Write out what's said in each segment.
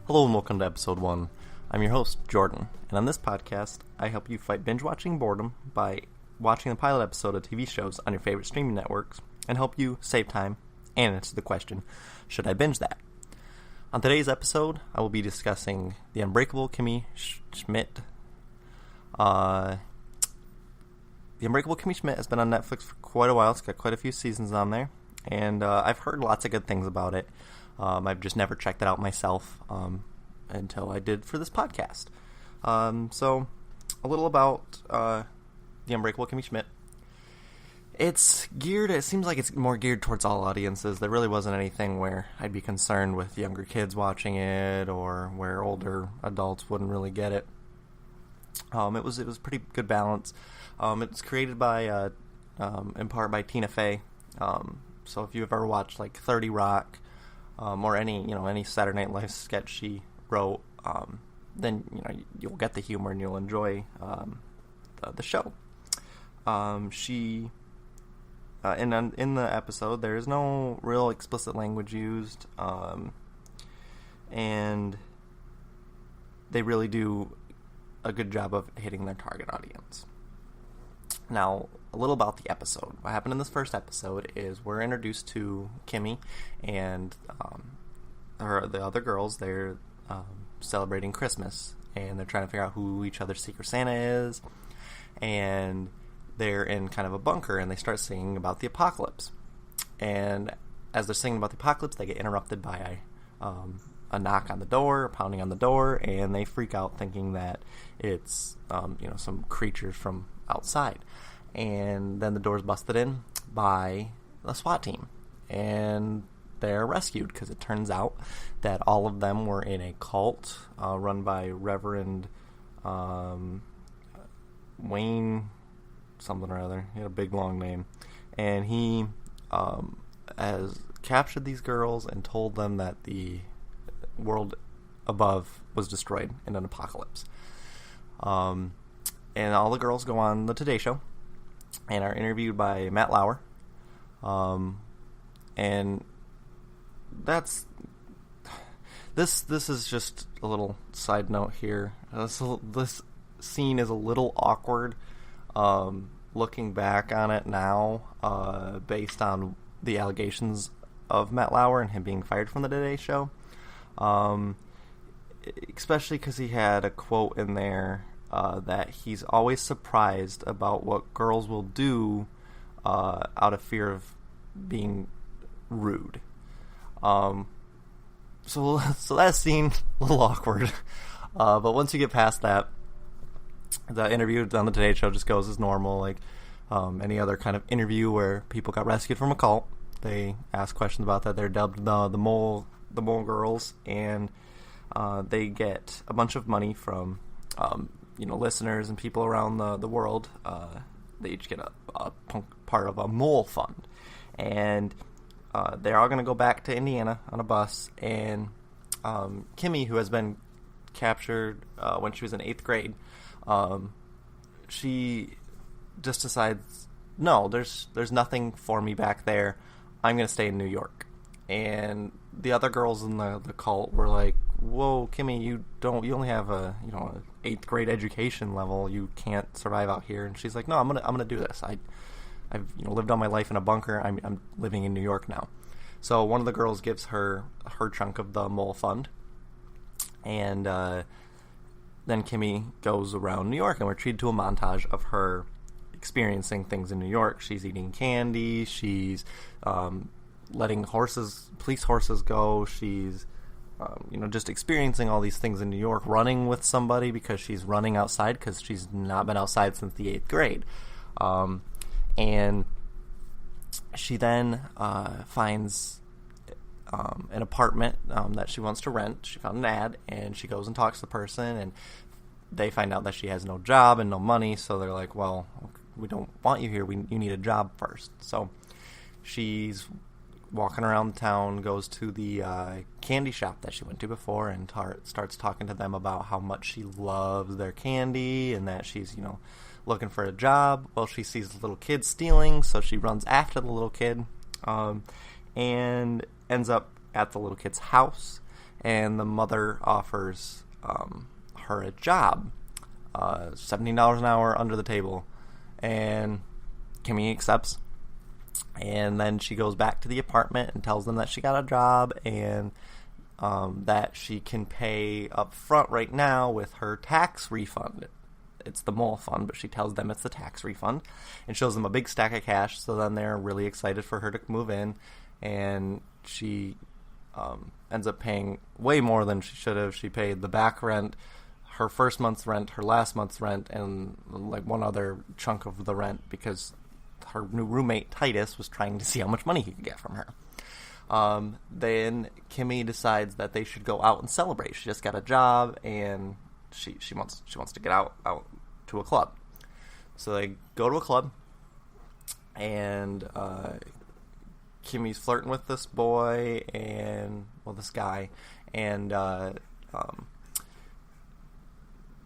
Hello and welcome to episode 1. I'm your host, Jordan, and on this podcast, I help you fight binge-watching boredom by watching the pilot episode of TV shows on your favorite streaming networks and help you save time and answer the question, should I binge that? On today's episode, I will be discussing the Unbreakable Kimmy Schmidt. The Unbreakable Kimmy Schmidt has been on Netflix for quite a while. It's got quite a few seasons on there, and I've heard lots of good things about it. I've just never checked it out myself until I did for this podcast. So, a little about the Unbreakable Kimmy Schmidt. It seems like it's more geared towards all audiences. There really wasn't anything where I'd be concerned with younger kids watching it or where older adults wouldn't really get it. It was pretty good balance. It's created by, in part by Tina Fey. So if you've ever watched like 30 Rock, or any Saturday Night Live sketch she wrote, then you'll get the humor and you'll enjoy the show. In the episode, there is no real explicit language used, and they really do a good job of hitting their target audience. Now, a little about the episode. What happened in this first episode is we're introduced to Kimmy and the other girls. They're celebrating Christmas, and they're trying to figure out who each other's Secret Santa is, and they're in kind of a bunker, and they start singing about the apocalypse. And as they're singing about the apocalypse, they get interrupted by a knock on the door, a pounding on the door, and they freak out thinking that it's some creatures from outside. And then the door's busted in by a SWAT team, and they're rescued because it turns out that all of them were in a cult run by Reverend Wayne something or other. He had a big long name, and he has captured these girls and told them that the world above was destroyed in an apocalypse. And all the girls go on the Today Show and are interviewed by Matt Lauer. And that's this is just a little side note here. This scene is a little awkward looking back on it now, based on the allegations of Matt Lauer and him being fired from the Today Show. Especially because he had a quote in there that he's always surprised about what girls will do out of fear of being rude. So that scene, a little awkward. But once you get past that, the interview on the Today Show just goes as normal, like any other kind of interview where people got rescued from a cult. They ask questions about that. They're dubbed the mole girls, and they get a bunch of money from listeners and people around the world. They each get a part of a mole fund, and they're all going to go back to Indiana on a bus. And Kimmy, who has been captured when she was in 8th grade, she just decides, no, there's nothing for me back there. I'm going to stay in New York. And the other girls in the cult were like, whoa, Kimmy, you only have a 8th grade education level. You can't survive out here. And she's like, no, I'm gonna do this. I've lived all my life in a bunker. I'm living in New York now. So one of the girls gives her chunk of the mole fund, and then Kimmy goes around New York, and we're treated to a montage of her experiencing things in New York. She's eating candy. She's letting police horses go. She's just experiencing all these things in New York, running with somebody because she's running outside because she's not been outside since the 8th grade. And she then finds an apartment that she wants to rent. She found an ad, and she goes and talks to the person, and they find out that she has no job and no money, so they're like, well, we don't want you here. You need a job first. So she's walking around town, goes to the candy shop that she went to before, and starts talking to them about how much she loves their candy and that she's, looking for a job. Well, she sees the little kid stealing, so she runs after the little kid and ends up at the little kid's house. and the mother offers her a job, $17 an hour under the table, and Kimmy accepts. And then she goes back to the apartment and tells them that she got a job and that she can pay up front right now with her tax refund. It's the mole fund, but she tells them it's the tax refund and shows them a big stack of cash. So then they're really excited for her to move in, and she ends up paying way more than she should have. She paid the back rent, her first month's rent, her last month's rent, and like one other chunk of the rent because her new roommate Titus was trying to see how much money he could get from her. Then Kimmy decides that they should go out and celebrate. She just got a job and she wants to get out to a club. So they go to a club, and Kimmy's flirting with this boy this guy, and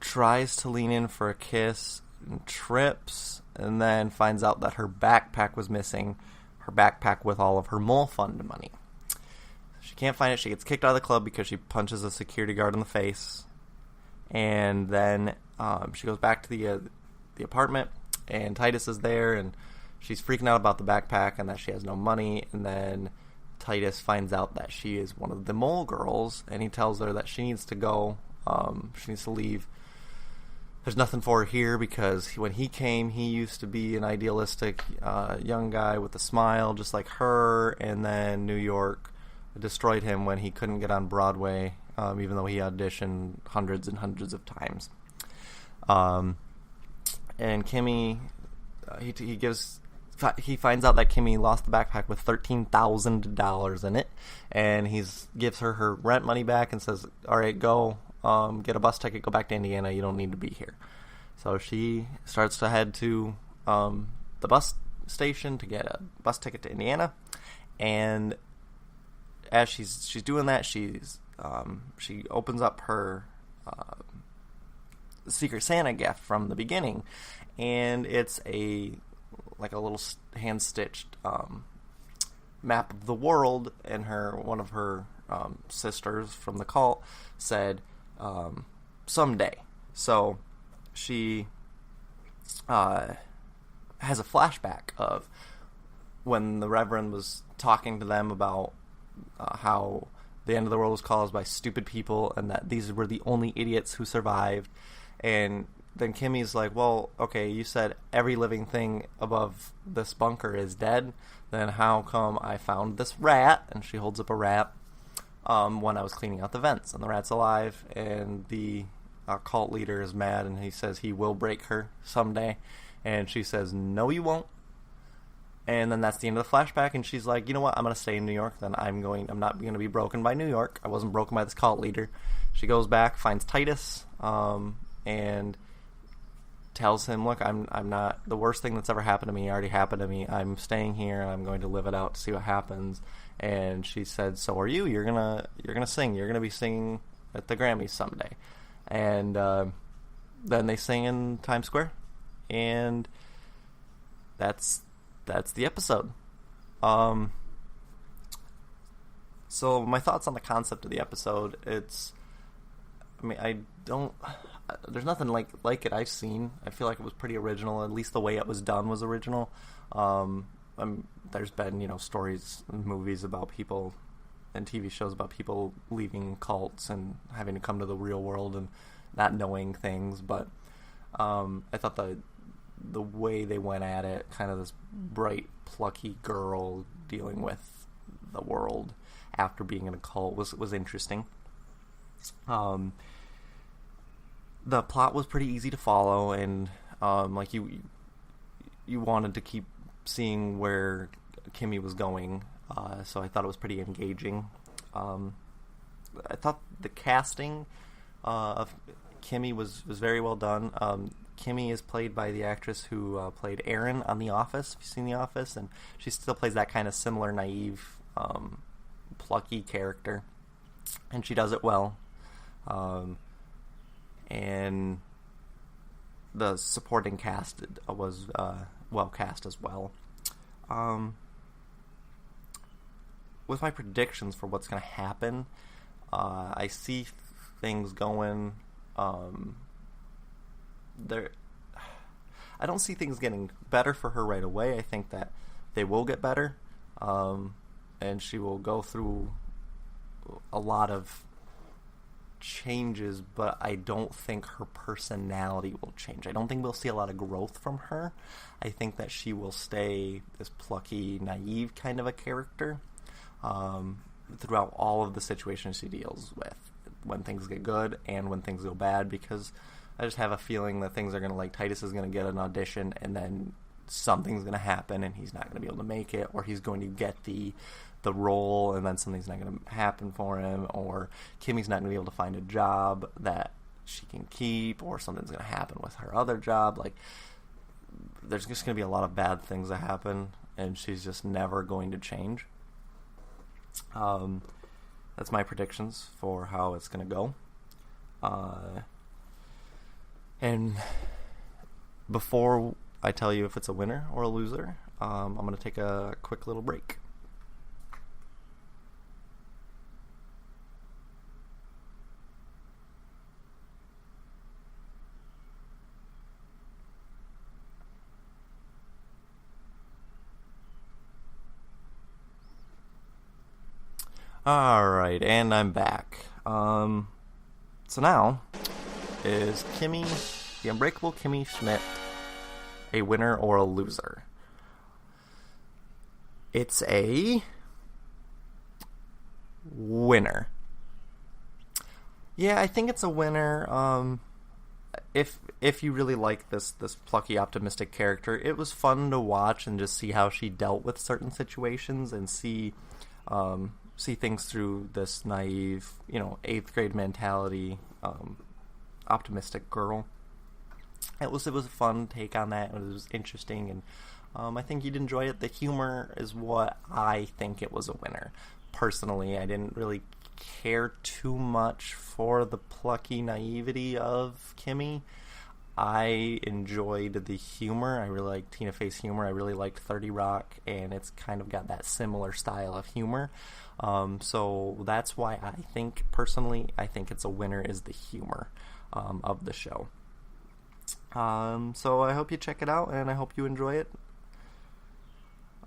tries to lean in for a kiss and trips, and then finds out that her backpack was missing, her backpack with all of her mole fund money. She can't find it. She gets kicked out of the club because she punches a security guard in the face, and then she goes back to the apartment, and Titus is there, and she's freaking out about the backpack and that she has no money, and then Titus finds out that she is one of the mole girls, and he tells her that she needs to go, she needs to leave. There's nothing for her here because when he came, he used to be an idealistic young guy with a smile just like her, and then New York destroyed him when he couldn't get on Broadway, even though he auditioned hundreds and hundreds of times. And Kimmy, he finds out that Kimmy lost the backpack with $13,000 in it, and he gives her rent money back and says, all right, go get a bus ticket, go back to Indiana, you don't need to be here. So she starts to head to the bus station to get a bus ticket to Indiana, and as she's doing that, she opens up her Secret Santa gift from the beginning, and it's a little hand-stitched map of the world, and one of her sisters from the cult said someday. So she has a flashback of when the Reverend was talking to them about how the end of the world was caused by stupid people and that these were the only idiots who survived. And then Kimmy's like, well, okay, you said every living thing above this bunker is dead, then how come I found this rat? And she holds up a rat when I was cleaning out the vents, and the rat's alive, and the cult leader is mad, and he says he will break her someday, and she says, no, you won't. And then that's the end of the flashback, and she's like, you know what, I'm going to stay in New York, then I'm not going to be broken by New York. I wasn't broken by this cult leader. She goes back, finds Titus, and tells him, look, I'm not, the worst thing that's ever happened to me already happened to me. I'm staying here, and I'm going to live it out to see what happens. And she said, so are you. You're gonna sing. You're gonna be singing at the Grammys someday. And then they sing in Times Square, and that's the episode. So my thoughts on the concept of the episode, there's nothing like it I've seen. I feel like it was pretty original. At least the way it was done was original. There's been, stories and movies about people and TV shows about people leaving cults and having to come to the real world and not knowing things, but I thought the way they went at it, kind of this bright, plucky girl dealing with the world after being in a cult, was interesting. The plot was pretty easy to follow, and you wanted to keep seeing where Kimmy was going, so I thought it was pretty engaging. I thought the casting of Kimmy was very well done. Kimmy is played by the actress who played Erin on The Office, if you've seen The Office, and she still plays that kind of similar, naive, plucky character, and she does it well. And the supporting cast was well cast as well. With my predictions for what's going to happen, I see things going there. I don't see things getting better for her right away. I think that they will get better, and she will go through a lot of changes, but I don't think her personality will change. I don't think we'll see a lot of growth from her. I think that she will stay this plucky, naive kind of a character throughout all of the situations she deals with, when things get good and when things go bad, because I just have a feeling that things are going to, like, Titus is going to get an audition and then something's going to happen and he's not going to be able to make it, or he's going to get the role and then something's not going to happen for him, or Kimmy's not going to be able to find a job that she can keep, or something's going to happen with her other job. Like, there's just going to be a lot of bad things that happen, and she's just never going to change. That's my predictions for how it's going to go. And before I tell you if it's a winner or a loser, I'm going to take a quick little break. Alright, and I'm back. So now, is Kimmy, the Unbreakable Kimmy Schmidt, a winner or a loser? It's a winner. Yeah, I think it's a winner. If you really like this plucky, optimistic character, it was fun to watch and just see how she dealt with certain situations and see things through this naive, 8th grade mentality, optimistic girl. It was a fun take on that. It was interesting, and I think you'd enjoy it. The humor is what I think it was a winner. Personally, I didn't really care too much for the plucky naivety of Kimmy. I enjoyed the humor. I really liked Tina Fey's humor. I really liked 30 Rock, and it's kind of got that similar style of humor. So that's why I think it's a winner, is the humor of the show. So I hope you check it out, and I hope you enjoy it.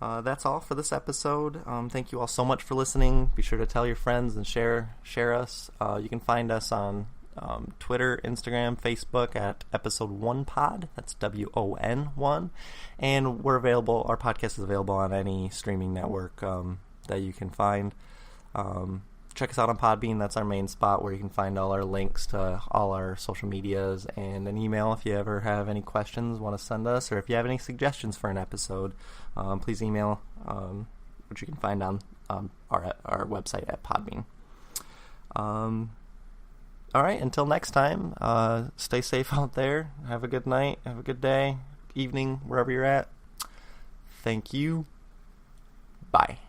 That's all for this episode. Thank you all so much for listening. Be sure to tell your friends and share us. You can find us on Twitter, Instagram, Facebook at episode1pod. That's WON1. And we're available. Our podcast is available on any streaming network that you can find. Check us out on Podbean. That's our main spot where you can find all our links to all our social medias, and an email if you ever have any questions, want to send us, or if you have any suggestions for an episode, please email, which you can find on our website at Podbean. All right, until next time, stay safe out there. Have a good night. Have a good day, evening, wherever you're at. Thank you. Bye.